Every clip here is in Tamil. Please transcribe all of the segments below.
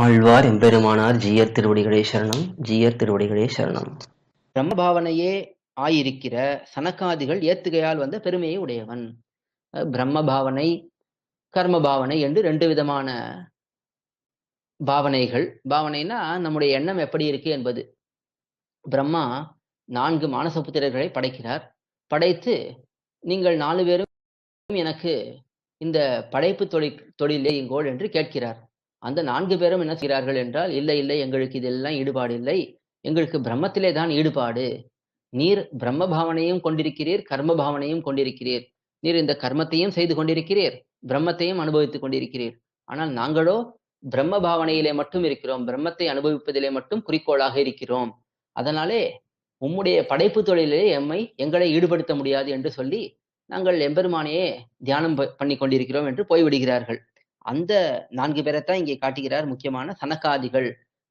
ஆழ்வார் எம்பெருமானார் ஜீயர் திருவடிகளே சரணம். ஜீயர் திருவடிகளே சரணம். பிரம்மபாவனையே ஆயிருக்கிற சனகாதிகள் ஏத்துகையால் வந்த பெருமையை உடையவன். பிரம்ம பாவனை, கர்ம பாவனை என்று 2 விதமான பாவனைகள். பாவனைனா நம்முடைய எண்ணம் எப்படி இருக்கு என்பது. பிரம்மா 4 மானசபுத்திரர்களை படைக்கிறார். படைத்து நீங்கள் 4 பேரும் எனக்கு இந்த படைப்பு தொழிலே எங்கோள் என்று கேட்கிறார். அந்த 4 பேரும் என்ன செய்கிறார்கள் என்றால், இல்லை இல்லை, எங்களுக்கு இதெல்லாம் ஈடுபாடு இல்லை, எங்களுக்கு பிரம்மத்திலே தான் ஈடுபாடு. நீர் பிரம்ம பாவனையும் கொண்டிருக்கிறீர், கர்ம பாவனையும் கொண்டிருக்கிறீர். நீர் இந்த கர்மத்தையும் செய்து கொண்டிருக்கிறீர், பிரம்மத்தையும் அனுபவித்துக் கொண்டிருக்கிறீர். ஆனால் நாங்களோ பிரம்ம பாவனையிலே மட்டும் இருக்கிறோம், பிரம்மத்தை அனுபவிப்பதிலே மட்டும் குறிக்கோளாக இருக்கிறோம். அதனாலே உம்முடைய படைப்பு தொழிலே எங்களை ஈடுபடுத்த முடியாது என்று சொல்லி நாங்கள் எம்பெருமானையே தியானம் பண்ணி கொண்டிருக்கிறோம் என்று போய்விடுகிறார்கள். அந்த 4 பேரைத்தான் இங்கே காட்டுகிறார். முக்கியமான சனகாதிகள்,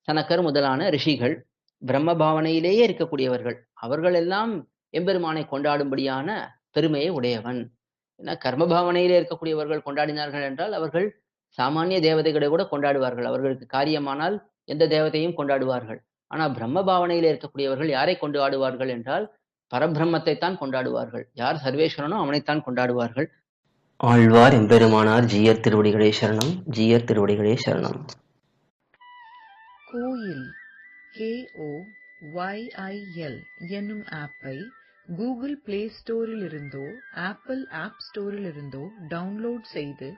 சனக்கர் முதலான ரிஷிகள், பிரம்ம பாவனையிலேயே இருக்கக்கூடியவர்கள். அவர்கள் எல்லாம் எம்பெருமானை கொண்டாடும்படியான பெருமையை உடையவன். ஏன்னா கர்ம பாவனையிலே இருக்கக்கூடியவர்கள் கொண்டாடினார்கள் என்றால் அவர்கள் சாமானிய தேவதைகளை கூட கொண்டாடுவார்கள். அவர்களுக்கு காரியமானால் எந்த தேவதையும் கொண்டாடுவார்கள். ஆனா பிரம்ம பாவனையிலே இருக்கக்கூடியவர்கள் யாரை கொண்டாடுவார்கள் என்றால் பரபிரம்மத்தை தான் கொண்டாடுவார்கள். யார் சர்வேஸ்வரனோ அவனைத்தான் கொண்டாடுவார்கள். ஆழ்வார் எம்பெருமானார் ஜீயர் திருவடிகளே சரணம். ஜீயர் திருவடிகளே சரணம். கோயில் KOYIL என்னும் ஆப்பை கூகுள் பிளே ஸ்டோரில் இருந்தோ ஆப்பிள் ஆப் ஸ்டோரில் இருந்தோ டவுன்லோட் செய்து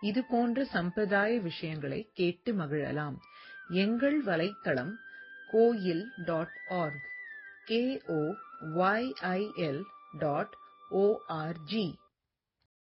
இது போன்ற சம்பிரதாய விஷயங்களை கேட்டு மகிழலாம். எங்கள் வலைத்தளம் koil.org KOYIL.org